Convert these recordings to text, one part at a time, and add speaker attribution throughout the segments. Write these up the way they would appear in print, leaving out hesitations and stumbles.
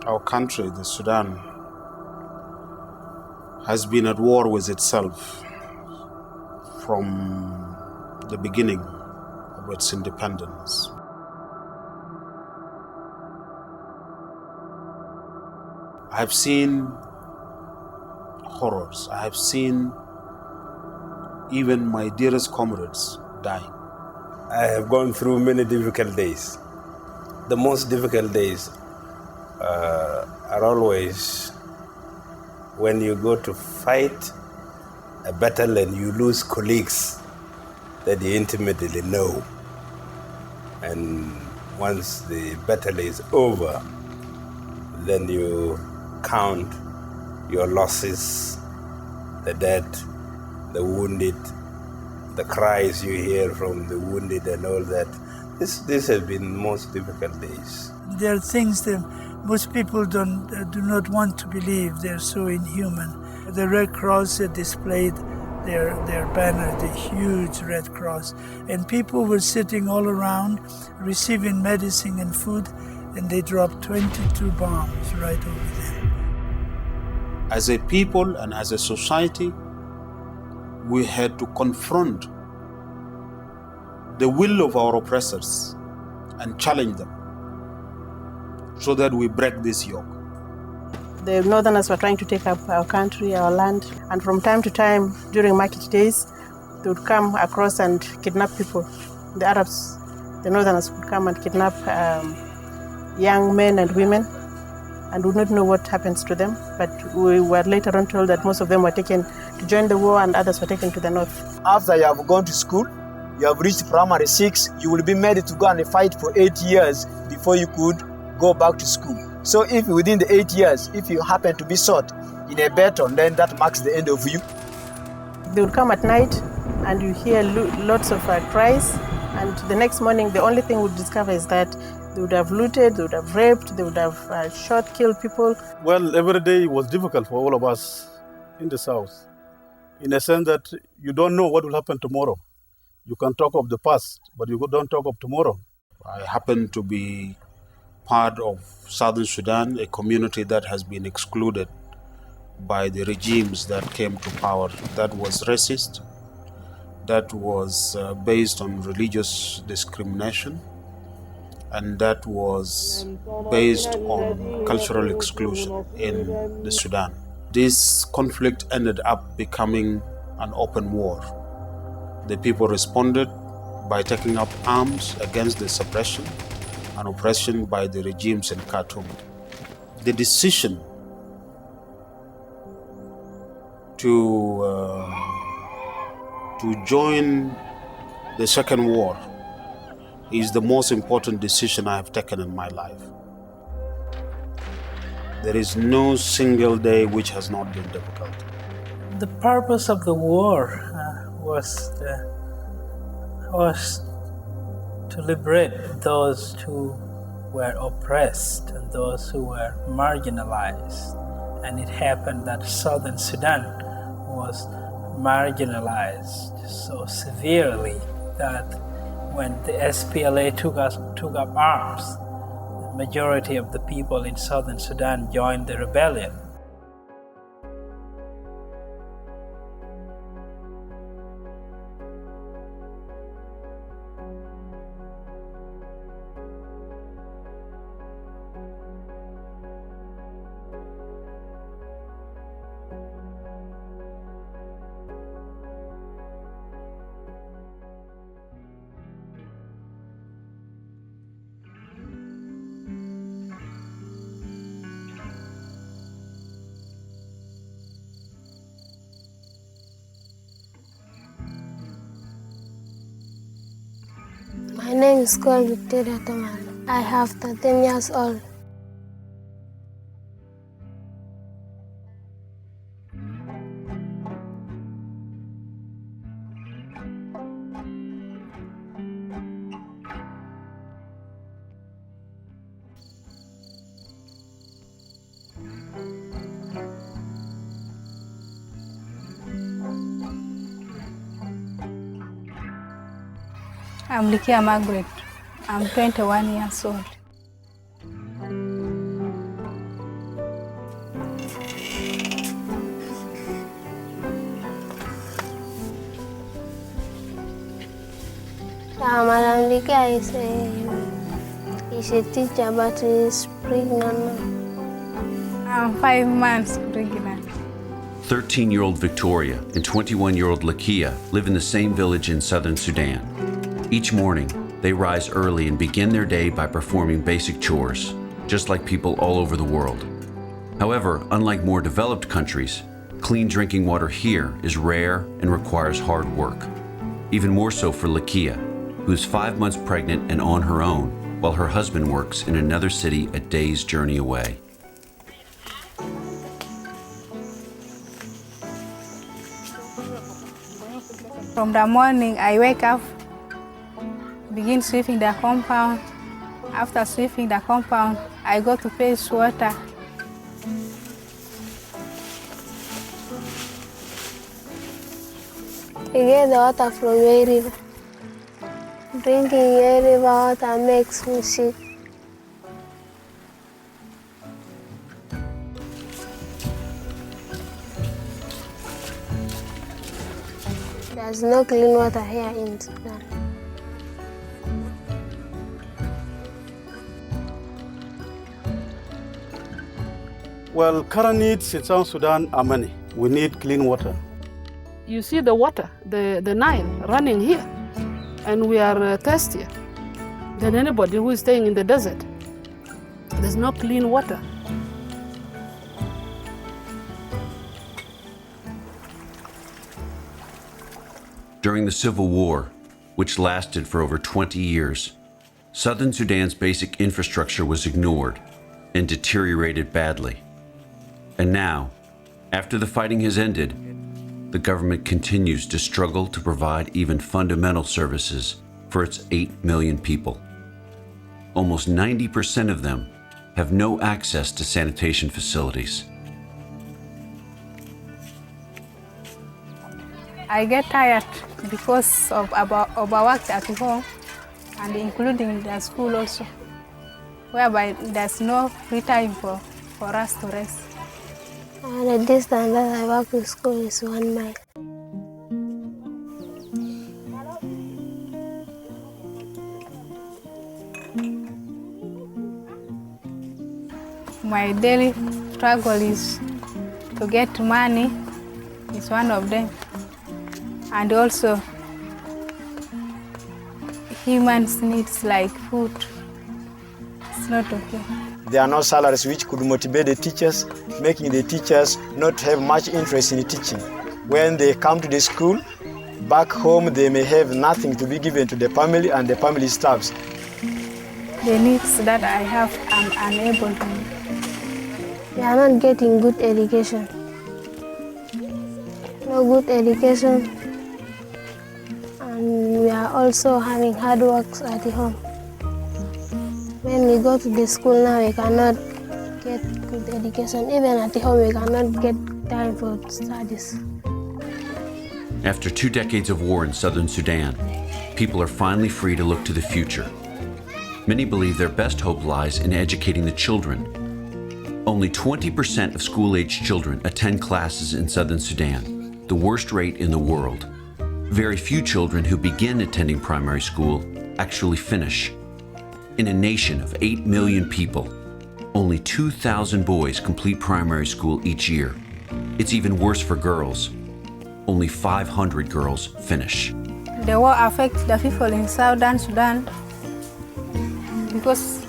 Speaker 1: Our country, the Sudan, has been at war with itself from the beginning of its independence. I have seen horrors. I have seen even my dearest comrades dying.
Speaker 2: I have gone through many difficult days. The most difficult days are always when you go to fight a battle and you lose colleagues that you intimately know. And once the battle is over, then you count your losses, the dead, the wounded, the cries you hear from the wounded and all that. This has been the most difficult days.
Speaker 3: There are things that most people do not want to believe. They're so inhuman. The Red Cross had displayed their banner, the huge Red Cross, and people were sitting all around receiving medicine and food, and they dropped 22 bombs right over them.
Speaker 1: As a people and as a society, we had to confront the will of our oppressors and challenge them so that we break this yoke.
Speaker 4: The Northerners were trying to take up our country, our land, and from time to time during market days, they would come across and kidnap people. The Arabs, the Northerners would come and kidnap young men and women and would not know what happens to them. But we were later on told that most of them were taken to join the war and others were taken to the north.
Speaker 5: After you have gone to school, you have reached primary 6, you will be made to go and fight for 8 years before you could go back to school. So if within the 8 years, if you happen to be shot in a battle, then that marks the end of you.
Speaker 4: They would come at night and you hear lots of cries, and the next morning the only thing we'd discover is that they would have looted, they would have raped, they would have shot, killed people.
Speaker 6: Well, every day was difficult for all of us in the South, in a sense that you don't know what will happen tomorrow. You can talk of the past, but you don't talk of tomorrow.
Speaker 1: I happen to be part of Southern Sudan, a community that has been excluded by the regimes that came to power, that was racist, that was based on religious discrimination, and that was based on cultural exclusion in the Sudan. This conflict ended up becoming an open war. The people responded by taking up arms against the suppression and oppression by the regimes in Khartoum. The decision to join the second war is the most important decision I have taken in my life. There is no single day which has not been difficult.
Speaker 3: The purpose of the war was to liberate those who were oppressed and those who were marginalized. And it happened that Southern Sudan was marginalized so severely that when the SPLA took up arms, the majority of the people in Southern Sudan joined the rebellion.
Speaker 7: My name is called Victoria Tamal. I have 13 years old.
Speaker 8: I'm Likia Margaret. I'm 21 years old.
Speaker 7: Madam Lika is a teacher, but is pregnant now.
Speaker 8: I'm 5 months pregnant.
Speaker 9: 13-year-old Victoria and 21-year-old Lakia live in the same village in southern Sudan. Each morning, they rise early and begin their day by performing basic chores, just like people all over the world. However, unlike more developed countries, clean drinking water here is rare and requires hard work. Even more so for Lakia, who's 5 months pregnant and on her own, while her husband works in another city a day's journey away.
Speaker 8: From the morning, I wake up, begin sweeping the compound. After sweeping the compound, I go to fetch water.
Speaker 7: We get the water from a river. Drinking a river water makes me sick. There's no clean water here in Sudan.
Speaker 6: Well, current needs in South Sudan are many. We need clean water.
Speaker 10: You see the water, the Nile running here, and we are thirstier than anybody who is staying in the desert. There's no clean water.
Speaker 9: During the Civil War, which lasted for over 20 years, southern Sudan's basic infrastructure was ignored and deteriorated badly. And now, after the fighting has ended, the government continues to struggle to provide even fundamental services for its 8 million people. Almost 90% of them have no access to sanitation facilities.
Speaker 8: I get tired because of overwork at home and including the school also, whereby there's no free time for us to rest.
Speaker 7: The distance that I walk to school is 1 mile.
Speaker 8: My daily struggle is to get money, is one of them. And also human needs like food. It's not okay.
Speaker 5: There are no salaries which could motivate the teachers, making the teachers not have much interest in teaching. When they come to the school, back home they may have nothing to be given to the family and the family staffs.
Speaker 8: The needs that I have, I'm unable to meet.
Speaker 7: We are not getting good education. No good education. And we are also having hard works at home. When we go to the school now, we cannot get good education. Even at home, we cannot get time for studies.
Speaker 9: After 2 decades of war in southern Sudan, people are finally free to look to the future. Many believe their best hope lies in educating the children. Only 20% of school-aged children attend classes in southern Sudan, the worst rate in the world. Very few children who begin attending primary school actually finish. In a nation of 8 million people, only 2,000 boys complete primary school each year. It's even worse for girls. Only 500 girls finish.
Speaker 8: The war affects the people in southern Sudan because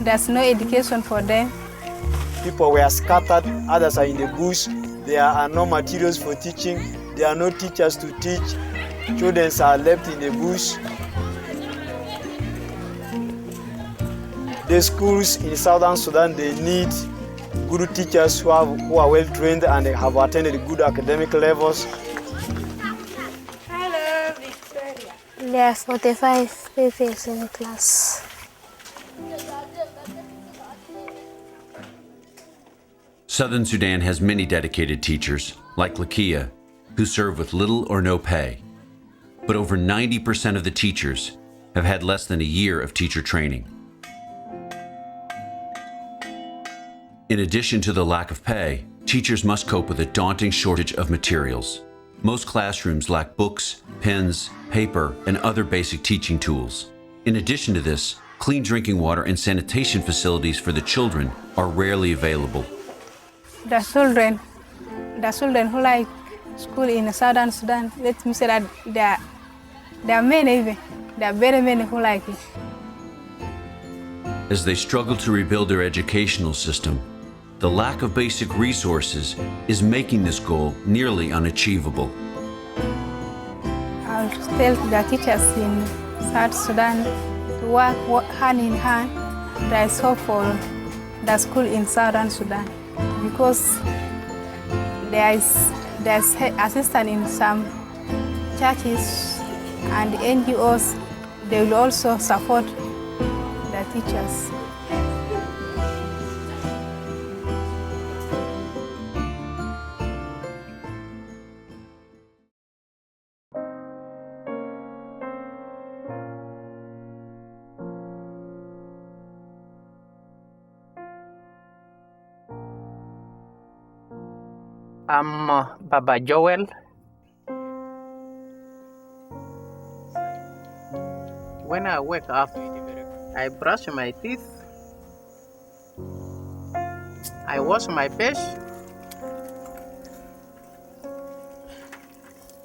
Speaker 8: there's no education for them.
Speaker 5: People were scattered, others are in the bush. There are no materials for teaching. There are no teachers to teach. Children are left in the bush. The schools in southern Sudan, they need good teachers who are well trained and have attended good academic levels.
Speaker 7: Hello, Victoria. There are 45 people in class.
Speaker 9: Southern Sudan has many dedicated teachers, like Lakia, who serve with little or no pay. But over 90% of the teachers have had less than a year of teacher training. In addition to the lack of pay, teachers must cope with a daunting shortage of materials. Most classrooms lack books, pens, paper, and other basic teaching tools. In addition to this, clean drinking water and sanitation facilities for the children are rarely available.
Speaker 8: The children who like school in Southern Sudan, let me say that there are many even. There are very many who like it.
Speaker 9: As they struggle to rebuild their educational system, the lack of basic resources is making this goal nearly unachievable.
Speaker 8: I'll tell the teachers in South Sudan to work hand in hand. There is hope for the school in Southern Sudan because there's assistance in some churches and NGOs. They will also support the teachers.
Speaker 11: I'm Baba Joel. When I wake up, I brush my teeth, I wash my face,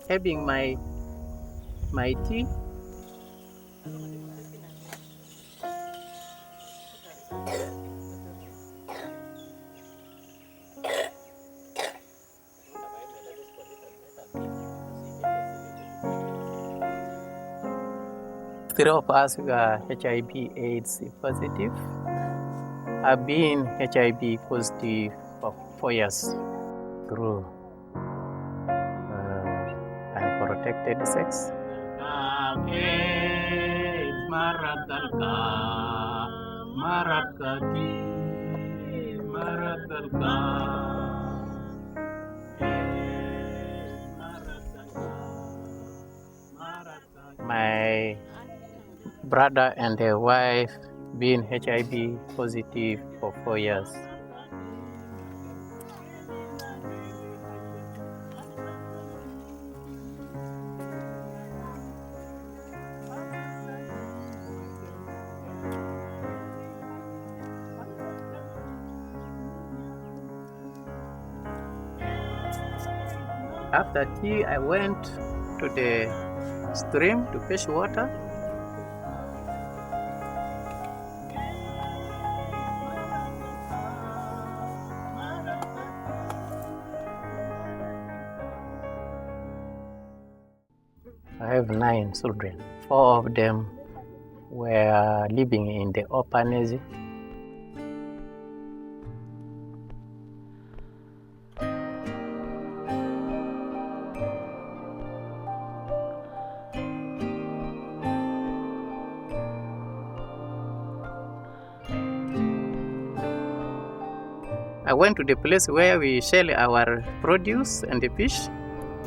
Speaker 11: having my tea. Three of us were HIV/AIDS positive. I've been HIV positive for 4 years through unprotected sex. My brother and their wife been HIV positive for 4 years. After tea, I went to the stream to fetch water. I have 9 children. 4 of them were living in the orphanage. I went to the place where we sell our produce and the fish.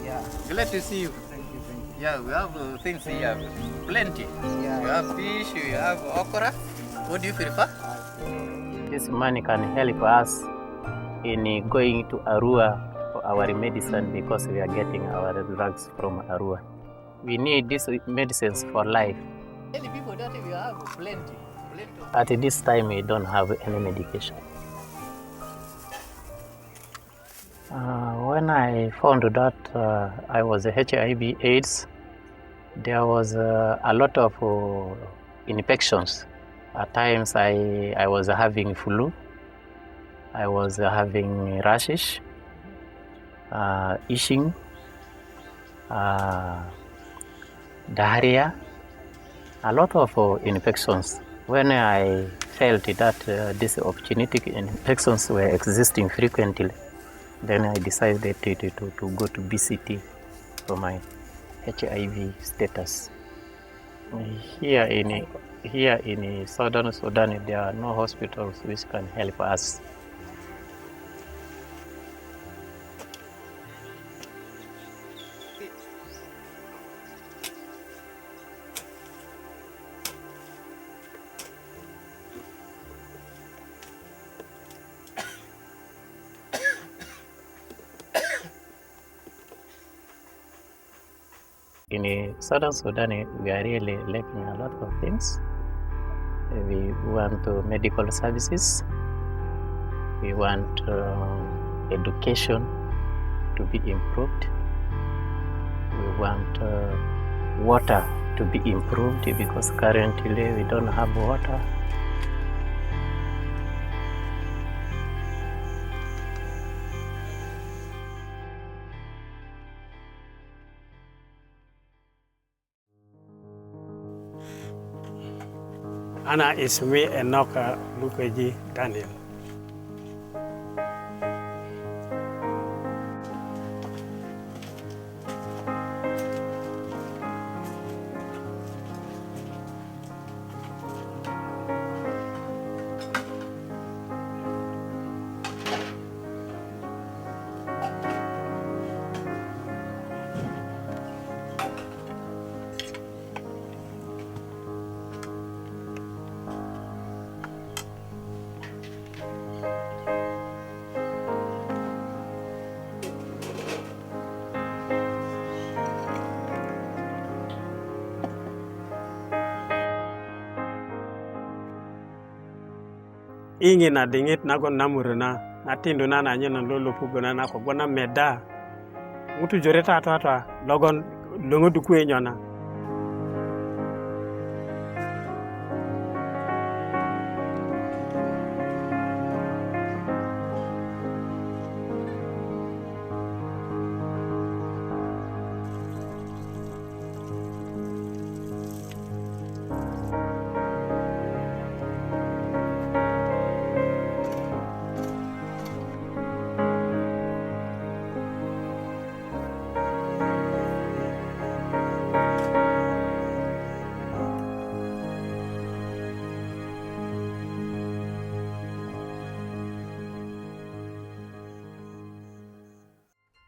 Speaker 12: Yeah, glad to see you. Thank you. Yeah, we have things here, plenty. Yeah. We have fish, we have okra. What do you prefer?
Speaker 11: This money can help us in going to Arua for our medicine because we are getting our drugs from Arua. We need these medicines for life.
Speaker 12: Many people that we have plenty.
Speaker 11: At this time, we don't have any medication. When I found that I was HIV/AIDS, there was a lot of infections. At times I was having flu, I was having rashes, itching, diarrhea, a lot of infections. When I felt that these opportunistic infections were existing frequently, then I decided to go to BCT for my HIV status. Here in Southern Sudan, there are no hospitals which can help us. In Southern Sudan, we are really lacking a lot of things. We want medical services. We want education to be improved. We want water to be improved because currently we don't have water.
Speaker 13: Ana ismi Enoka Lukeji Daniel. Ingi na dingit na gon namuruna na tindu na na nyena lolo pugona na ko gona meda mutu jore ta logon longo du kwe nyona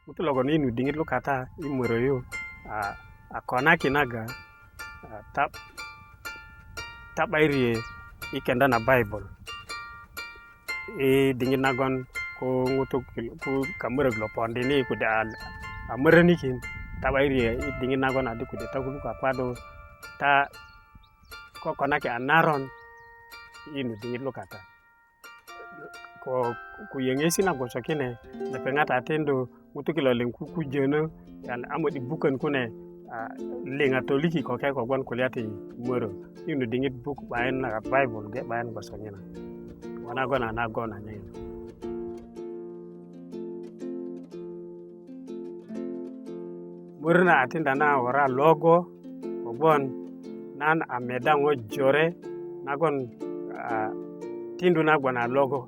Speaker 13: mutu logon inu dingit lu kata imuro yo akona kinaga tap airie ikenda na Bible dingit nagon ko ngutu ku kamure glo pondi ni ku da amure ni kin tap airie dingit nagon adu ku de takulu ka kwado ta ko kona ki anaron inu dingit lu kata ko ku yengesi na gosokine na pengata atendo mutu kilo lenku ku jeno yan amodi bukan kune lenga toliki ko kay ko gon kuliati moro inu dingit book bayan na Bible ge bayan gosonyena wana gona na gona nyina murna atinda na ora logo ogon nan amedango jore nagon tindu na gona logo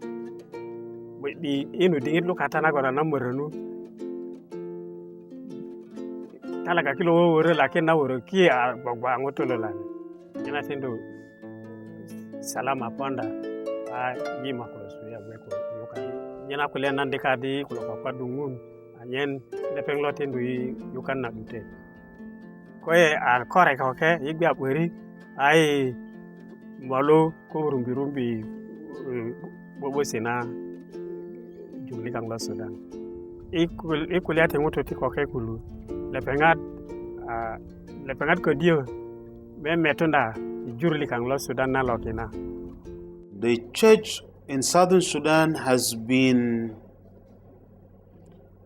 Speaker 13: di inu dingit lu kata na gona na moronu talaga kilo wore lakin na wore ki gbagba ngotolo la ina tindu salama ponda yima ko suya weko yoka nyana ko len nande kadi ko ko padungun anyen le penglo tindu yukan na dute ko kore ko ke yigbi abori ai molo ko rumbi bobo sena juli kang la Sudan ikuliate ngoto ti ko ke kulu le pengat ko dio me metunda jurli kang la Sudan na lokina.
Speaker 1: The church in southern Sudan has been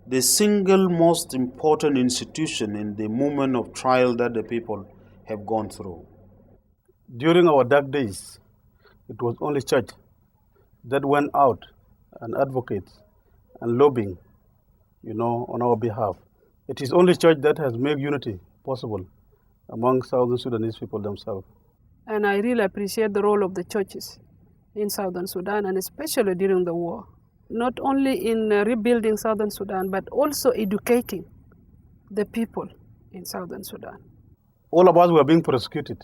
Speaker 1: the single most important institution in the moment of trial that the people have gone through.
Speaker 6: During our dark days, it was only church that went out and advocates and lobbying, on our behalf. It is only church that has made unity possible among Southern Sudanese people themselves.
Speaker 10: And I really appreciate the role of the churches in Southern Sudan, and especially during the war. Not only in rebuilding Southern Sudan, but also educating the people in Southern Sudan.
Speaker 6: All of us were being persecuted,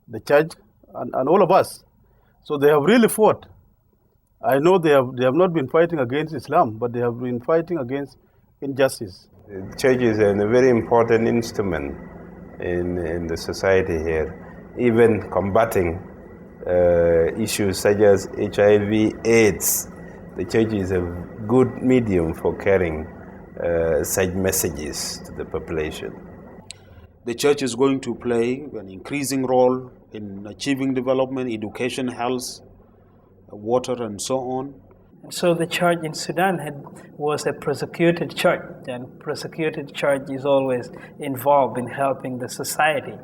Speaker 6: the church and all of us. So they have really fought. I know they have not been fighting against Islam, but they have been fighting against injustice.
Speaker 2: The church is a very important instrument in the society here, even combating issues such as HIV, AIDS. The church is a good medium for carrying such messages to the population.
Speaker 1: The church is going to play an increasing role in achieving development, education, health, water, and so on.
Speaker 3: And so the church in Sudan was a persecuted church, and persecuted church is always involved in helping the society.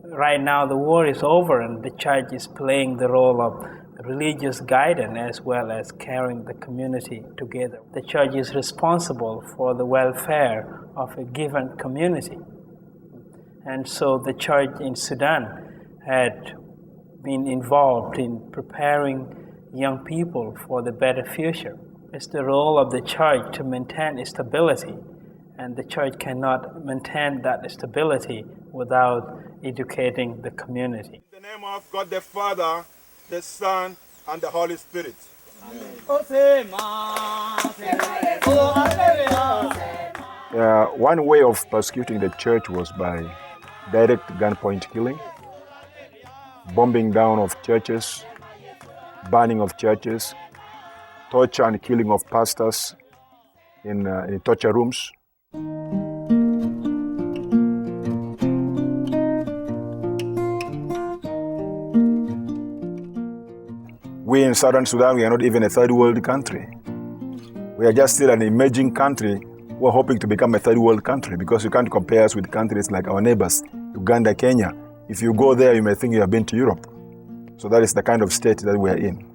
Speaker 3: Right now the war is over and the church is playing the role of religious guidance as well as carrying the community together. The church is responsible for the welfare of a given community. And so the church in Sudan had been involved in preparing young people for the better future. It's the role of the church to maintain stability, and the church cannot maintain that stability without educating the community.
Speaker 14: In the name of God the Father, the Son, and the Holy Spirit.
Speaker 15: One way of persecuting the church was by direct gunpoint killing, bombing down of churches, burning of churches, torture and killing of pastors in torture rooms. We in Southern Sudan, we are not even a third world country. We are just still an emerging country. We're hoping to become a third world country because you can't compare us with countries like our neighbors, Uganda, Kenya. If you go there, you may think you have been to Europe. So that is the kind of state that we are in.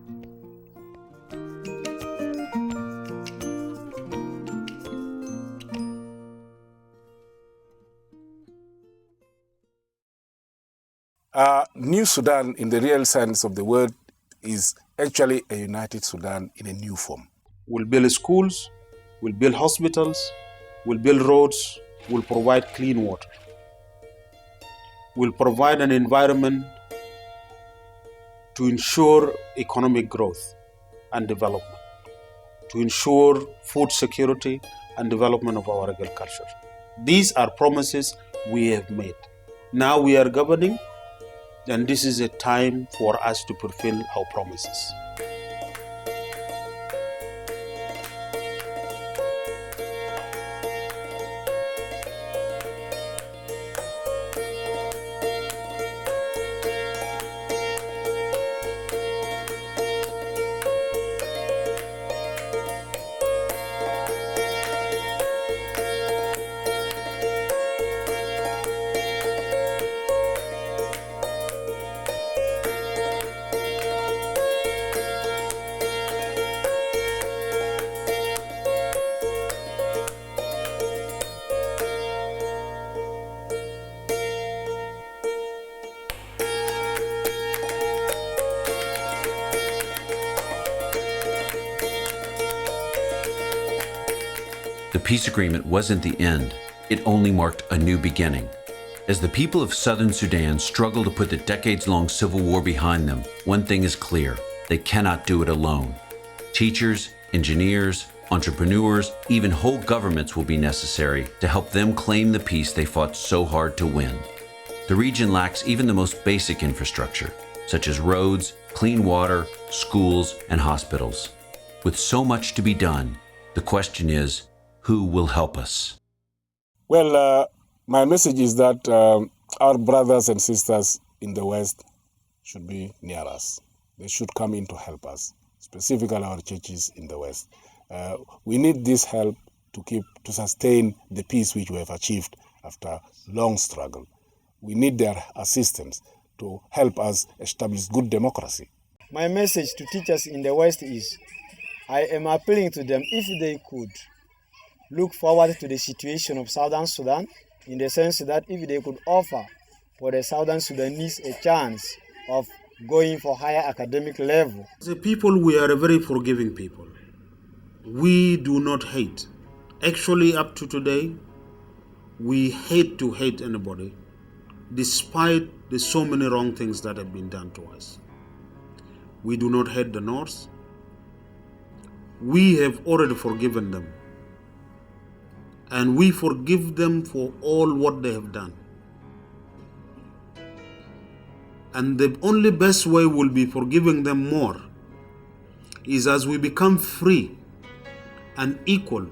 Speaker 16: New Sudan, in the real sense of the word, is actually a united Sudan in a new form.
Speaker 1: We'll build schools, we'll build hospitals, we'll build roads, we'll provide clean water. We'll provide an environment to ensure economic growth and development, to ensure food security and development of our agriculture. These are promises we have made. Now we are governing, and this is a time for us to fulfill our promises.
Speaker 9: The peace agreement wasn't the end, it only marked a new beginning. As the people of Southern Sudan struggle to put the decades-long civil war behind them, one thing is clear: they cannot do it alone. Teachers, engineers, entrepreneurs, even whole governments will be necessary to help them claim the peace they fought so hard to win. The region lacks even the most basic infrastructure, such as roads, clean water, schools, and hospitals. With so much to be done, the question is, who will help us?
Speaker 16: Well, my message is that our brothers and sisters in the West should be near us. They should come in to help us, specifically our churches in the West. We need this help to sustain the peace which we have achieved after long struggle. We need their assistance to help us establish good democracy.
Speaker 5: My message to teachers in the West is, I am appealing to them if they could look forward to the situation of Southern Sudan, in the sense that if they could offer for the Southern Sudanese a chance of going for higher academic level.
Speaker 1: As a people, we are a very forgiving people. We do not hate. Actually, up to today, we hate to hate anybody, despite the so many wrong things that have been done to us. We do not hate the North. We have already forgiven them. And we forgive them for all what they have done. And the only best way we'll be forgiving them more is as we become free and equal,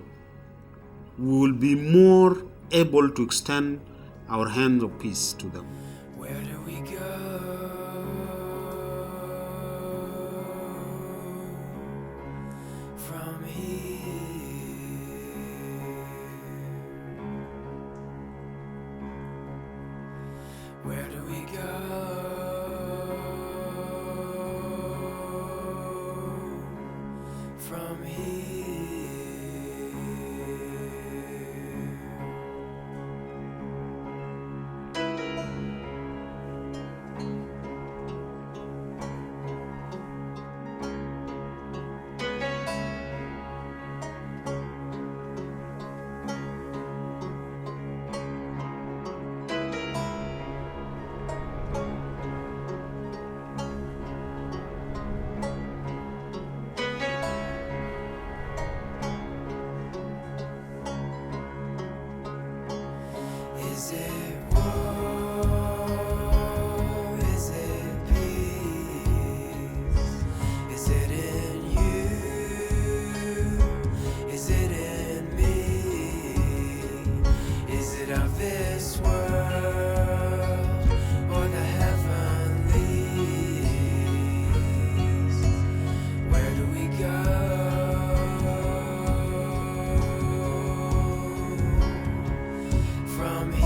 Speaker 1: we will be more able to extend our hand of peace to them.
Speaker 17: Where do we go from here? Where do we go from here? Is it war? Is it peace? Is it in you? Is it in me? Is it of this world or the heavenlies? Where do we go from here?